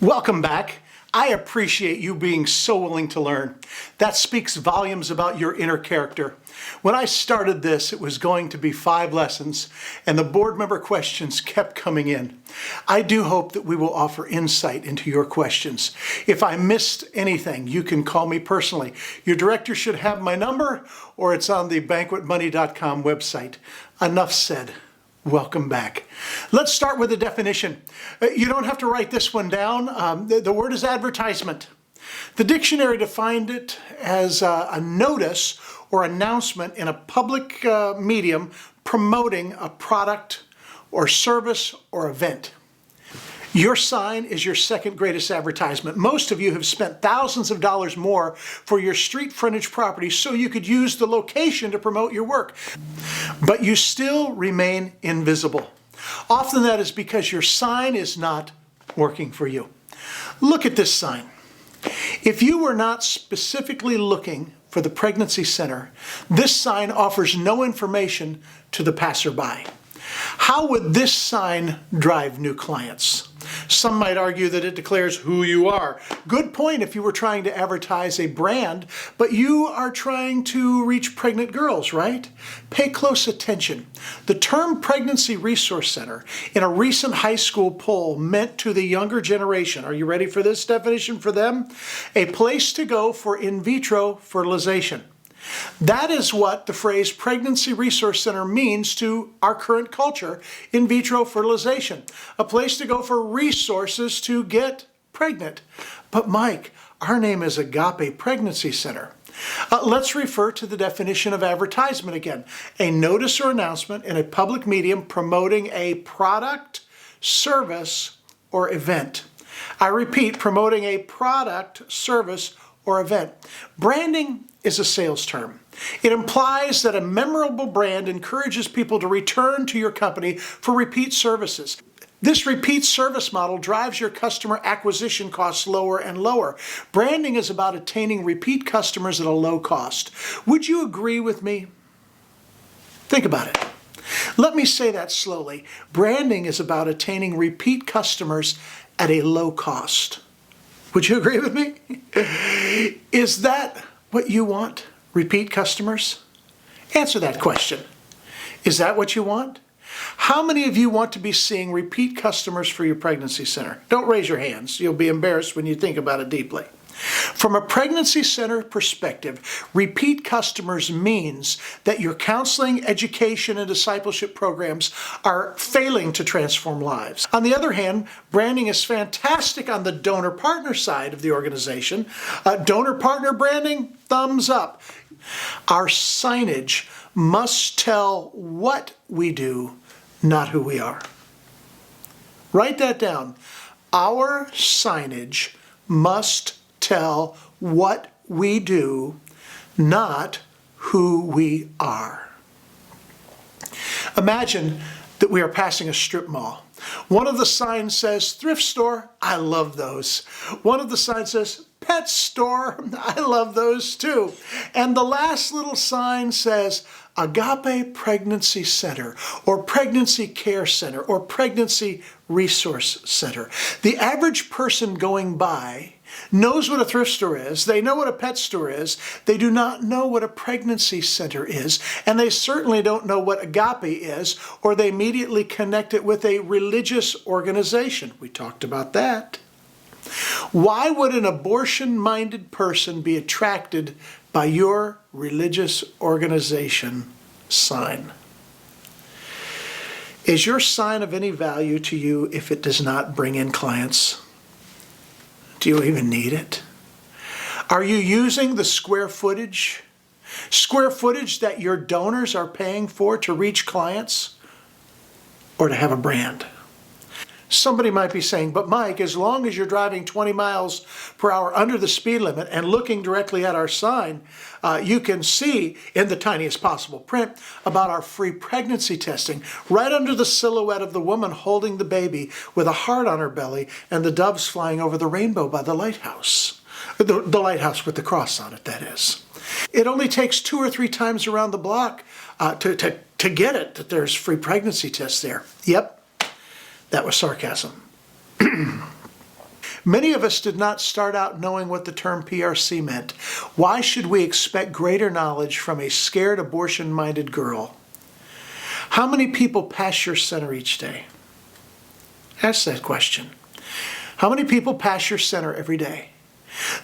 Welcome back. I appreciate you being so willing to learn. That speaks volumes about your inner character. When I started this, it was going to be 5 lessons, and the board member questions kept coming in. I do hope that we will offer insight into your questions. If I missed anything, you can call me personally. Your director should have my number, or it's on the banquetmoney.com website. Enough said. Welcome back. Let's start with a definition. You don't have to write this one down. The word is advertisement. The dictionary defined it as a notice or announcement in a public medium promoting a product or service or event. Your sign is your second greatest advertisement. Most of you have spent thousands of dollars more for your street frontage property so you could use the location to promote your work. But you still remain invisible. Often that is because your sign is not working for you. Look at this sign. If you were not specifically looking for the pregnancy center, this sign offers no information to the passerby. How would this sign drive new clients? Some might argue that it declares who you are. Good point if you were trying to advertise a brand, but you are trying to reach pregnant girls, right? Pay close attention. The term Pregnancy Resource Center in a recent high school poll meant to the younger generation, are you ready for this definition for them? A place to go for in vitro fertilization. That is what the phrase Pregnancy Resource Center means to our current culture, in vitro fertilization. A place to go for resources to get pregnant. But Mike, our name is Agape Pregnancy Center. Let's refer to the definition of advertisement again. A notice or announcement in a public medium promoting a product, service, or event. I repeat, promoting a product, service, or event. Branding is a sales term. It implies that a memorable brand encourages people to return to your company for repeat services. This repeat service model drives your customer acquisition costs lower and lower. Branding is about attaining repeat customers at a low cost. Would you agree with me? Think about it. Let me say that slowly. Branding is about attaining repeat customers at a low cost. Would you agree with me? Is that what you want? Repeat customers? Answer that question. Is that what you want? How many of you want to be seeing repeat customers for your pregnancy center? Don't raise your hands. You'll be embarrassed when you think about it deeply. From a pregnancy center perspective, repeat customers means that your counseling, education, and discipleship programs are failing to transform lives. On the other hand, branding is fantastic on the donor-partner side of the organization. Donor-partner branding, thumbs up. Our signage must tell what we do, not who we are. Write that down. Our signage must tell what we do, not who we are. Imagine that we are passing a strip mall. One of the signs says thrift store. I love those. One of the signs says pet store. I love those too. And the last little sign says Agape Pregnancy Center, or Pregnancy Care Center, or Pregnancy Resource Center. The average person going by knows what a thrift store is. They know what a pet store is. They do not know what a pregnancy center is. And they certainly don't know what Agape is, or they immediately connect it with a religious organization. We talked about that. Why would an abortion-minded person be attracted by your religious organization sign? Is your sign of any value to you if it does not bring in clients? Do you even need it? Are you using the square footage that your donors are paying for to reach clients, or to have a brand? Somebody might be saying, but Mike, as long as you're driving 20 miles per hour under the speed limit and looking directly at our sign, you can see in the tiniest possible print about our free pregnancy testing right under the silhouette of the woman holding the baby with a heart on her belly and the doves flying over the rainbow by the lighthouse. The lighthouse with the cross on it, that is. It only takes 2 or 3 times around the block to get it that there's free pregnancy tests there. Yep. That was sarcasm. Many of us did not start out knowing what the term PRC meant. Why should we expect greater knowledge from a scared abortion-minded girl? How many people pass your center each day? Ask that question. How many people pass your center every day?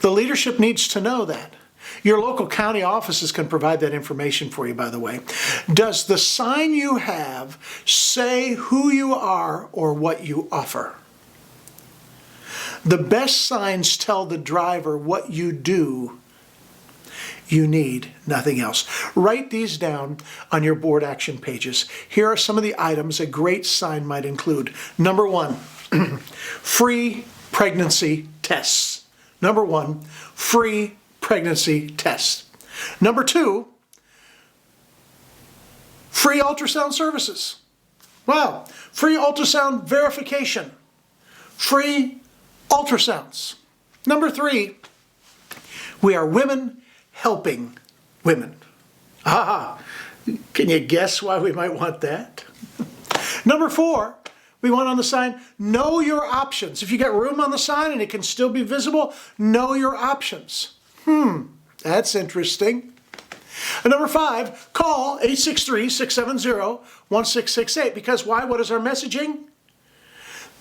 The leadership needs to know that. Your local county offices can provide that information for you, by the way. Does the sign you have say who you are or what you offer? The best signs tell the driver what you do. You need nothing else. Write these down on your board action pages. Here are some of the items a great sign might include. Number one, free pregnancy tests. Number one, free pregnancy tests. Number two, free ultrasound services. Wow, free ultrasound verification. Free ultrasounds. Number three, we are women helping women. Aha, can you guess why we might want that? Number four, we want on the sign, know your options. If you got room on the sign and it can still be visible, know your options. That's interesting. And number five, call 863-670-1668. Because why? What is our messaging?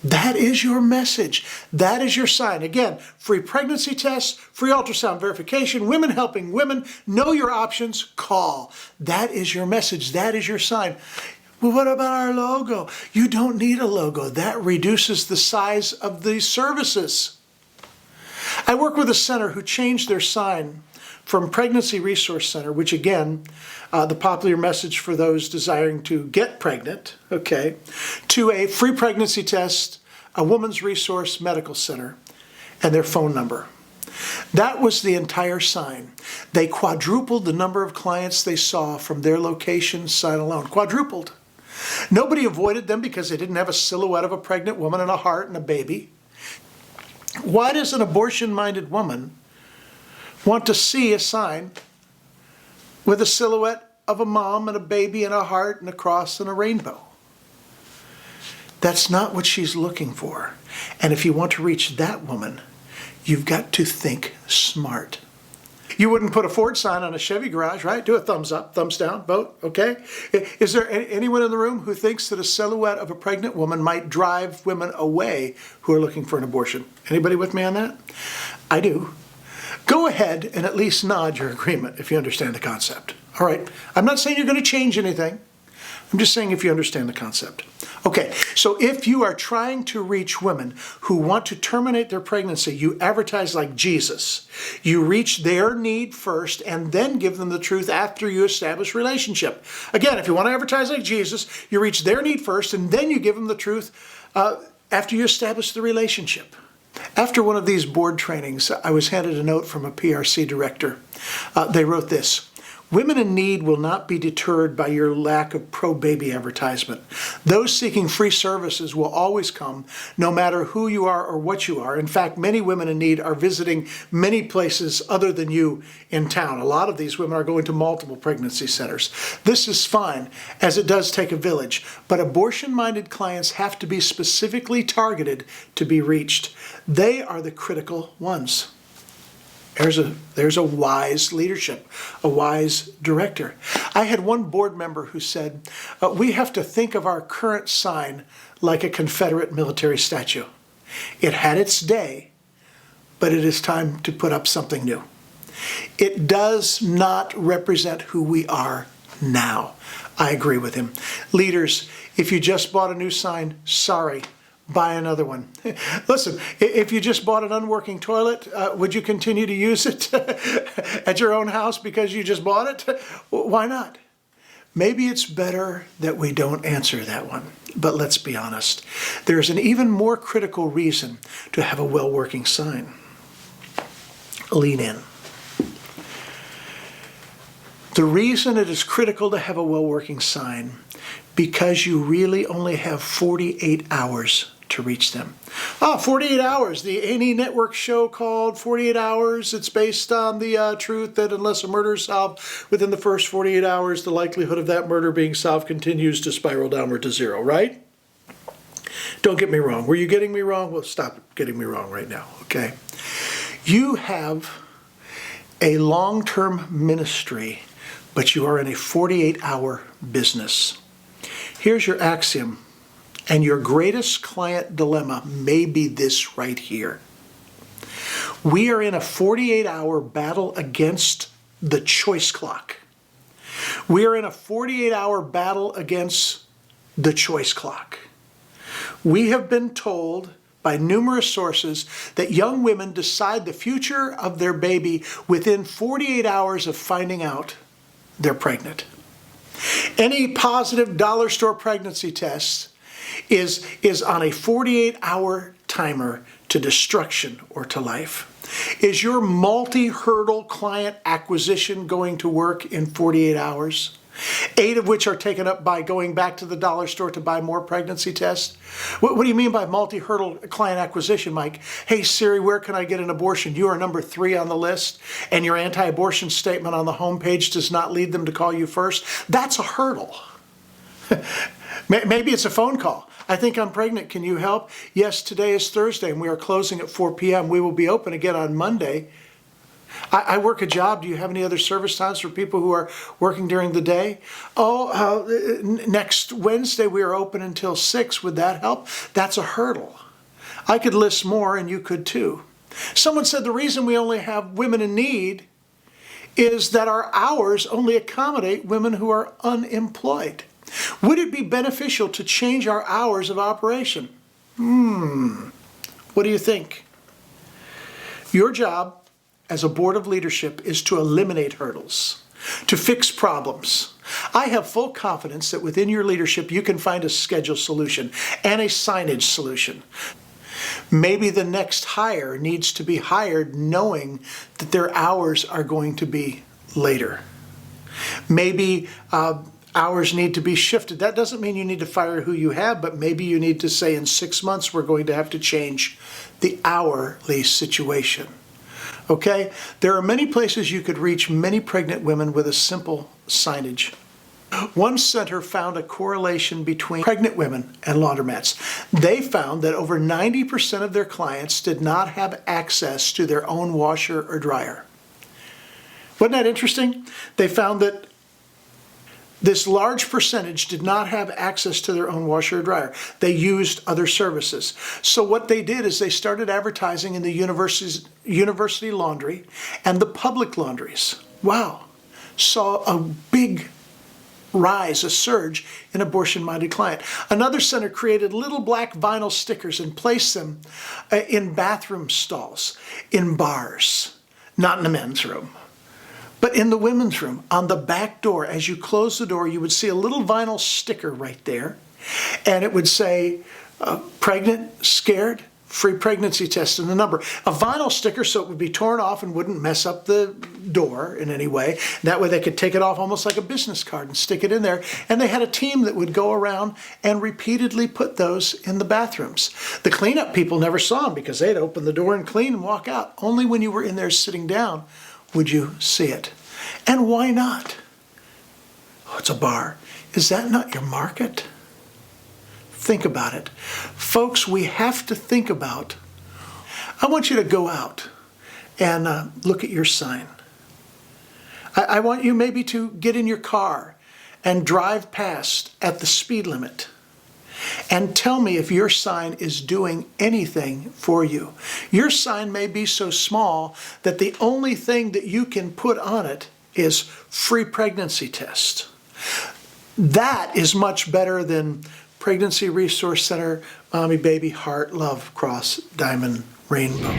That is your message. That is your sign. Again, free pregnancy tests, free ultrasound verification, women helping women, know your options, call. That is your message. That is your sign. Well, what about our logo? You don't need a logo. That reduces the size of the services. I work with a center who changed their sign from Pregnancy Resource Center, which again, the popular message for those desiring to get pregnant, okay, to a free pregnancy test, a woman's resource medical center, and their phone number. That was the entire sign. They quadrupled the number of clients they saw from their location sign alone. Quadrupled. Nobody avoided them because they didn't have a silhouette of a pregnant woman and a heart and a baby. Why does an abortion-minded woman want to see a sign with a silhouette of a mom and a baby and a heart and a cross and a rainbow? That's not what she's looking for. And if you want to reach that woman, you've got to think smart. You wouldn't put a Ford sign on a Chevy garage, right? Do a thumbs up, thumbs down, vote, okay? Is there anyone in the room who thinks that a silhouette of a pregnant woman might drive women away who are looking for an abortion? Anybody with me on that? I do. Go ahead and at least nod your agreement if you understand the concept. All right, I'm not saying you're going to change anything. I'm just saying if you understand the concept. Okay, so if you are trying to reach women who want to terminate their pregnancy, you advertise like Jesus. You reach their need first and then give them the truth after you establish relationship. Again, if you want to advertise like Jesus, you reach their need first and then you give them the truth after you establish the relationship. After one of these board trainings, I was handed a note from a PRC director. They wrote this: women in need will not be deterred by your lack of pro-baby advertisement. Those seeking free services will always come, no matter who you are or what you are. In fact, many women in need are visiting many places other than you in town. A lot of these women are going to multiple pregnancy centers. This is fine, as it does take a village, but abortion-minded clients have to be specifically targeted to be reached. They are the critical ones. There's a wise leadership, a wise director. I had one board member who said, we have to think of our current sign like a Confederate military statue. It had its day, but it is time to put up something new. It does not represent who we are now. I agree with him. Leaders, if you just bought a new sign, sorry. Buy another one. Listen, if you just bought an unworking toilet, would you continue to use it at your own house because you just bought it? Why not? Maybe it's better that we don't answer that one. But let's be honest. There's an even more critical reason to have a well-working sign. Lean in. The reason it is critical to have a well-working sign, because you really only have 48 hours to reach them. 48 hours. The A&E Network show called 48 Hours. It's based on the truth that unless a murder is solved within the first 48 hours, the likelihood of that murder being solved continues to spiral downward to zero, right? Don't get me wrong. Were you getting me wrong? Well, stop getting me wrong right now, okay? You have a long-term ministry, but you are in a 48-hour business. Here's your axiom, and your greatest client dilemma may be this right here. We are in a 48-hour battle against the choice clock. We are in a 48-hour battle against the choice clock. We have been told by numerous sources that young women decide the future of their baby within 48 hours of finding out they're pregnant. Any positive dollar store pregnancy test is on a 48-hour timer to destruction or to life. Is your multi-hurdle client acquisition going to work in 48 hours? 8 of which are taken up by going back to the dollar store to buy more pregnancy tests? What do you mean by multi-hurdle client acquisition, Mike? Hey Siri, where can I get an abortion? You are number 3 on the list, and your anti-abortion statement on the homepage does not lead them to call you first. That's a hurdle. Maybe it's a phone call. I think I'm pregnant. Can you help? Yes, today is Thursday and we are closing at 4 p.m. We will be open again on Monday. I work a job. Do you have any other service times for people who are working during the day? Next Wednesday we are open until 6. Would that help? That's a hurdle. I could list more and you could too. Someone said the reason we only have women in need is that our hours only accommodate women who are unemployed. Would it be beneficial to change our hours of operation? What do you think? Your job as a board of leadership is to eliminate hurdles, to fix problems. I have full confidence that within your leadership you can find a schedule solution and a signage solution. Maybe the next hire needs to be hired knowing that their hours are going to be later. Maybe hours need to be shifted. That doesn't mean you need to fire who you have, but maybe you need to say in 6 months we're going to have to change the hourly situation. Okay? There are many places you could reach many pregnant women with a simple signage. One center found a correlation between pregnant women and laundromats. They found that over 90% of their clients did not have access to their own washer or dryer. Wasn't that interesting? They found that this large percentage did not have access to their own washer or dryer. They used other services. So what they did is they started advertising in the university laundry and the public laundries. Wow. Saw a big rise, a surge in abortion-minded client. Another center created little black vinyl stickers and placed them in bathroom stalls, in bars, not in the men's room. But in the women's room, on the back door, as you close the door, you would see a little vinyl sticker right there. And it would say, pregnant, scared, free pregnancy test, and the number. A vinyl sticker so it would be torn off and wouldn't mess up the door in any way. That way they could take it off almost like a business card and stick it in there. And they had a team that would go around and repeatedly put those in the bathrooms. The cleanup people never saw them because they'd open the door and clean and walk out. Only when you were in there sitting down would you see it. And why not? Oh, it's a bar. Is that not your market? Think about it. Folks, we have to think about, I want you to go out and look at your sign. I want you maybe to get in your car and drive past at the speed limit and tell me if your sign is doing anything for you. Your sign may be so small that the only thing that you can put on it is free pregnancy test. That is much better than Pregnancy Resource Center, Mommy, Baby, Heart, Love, Cross, Diamond, Rainbow.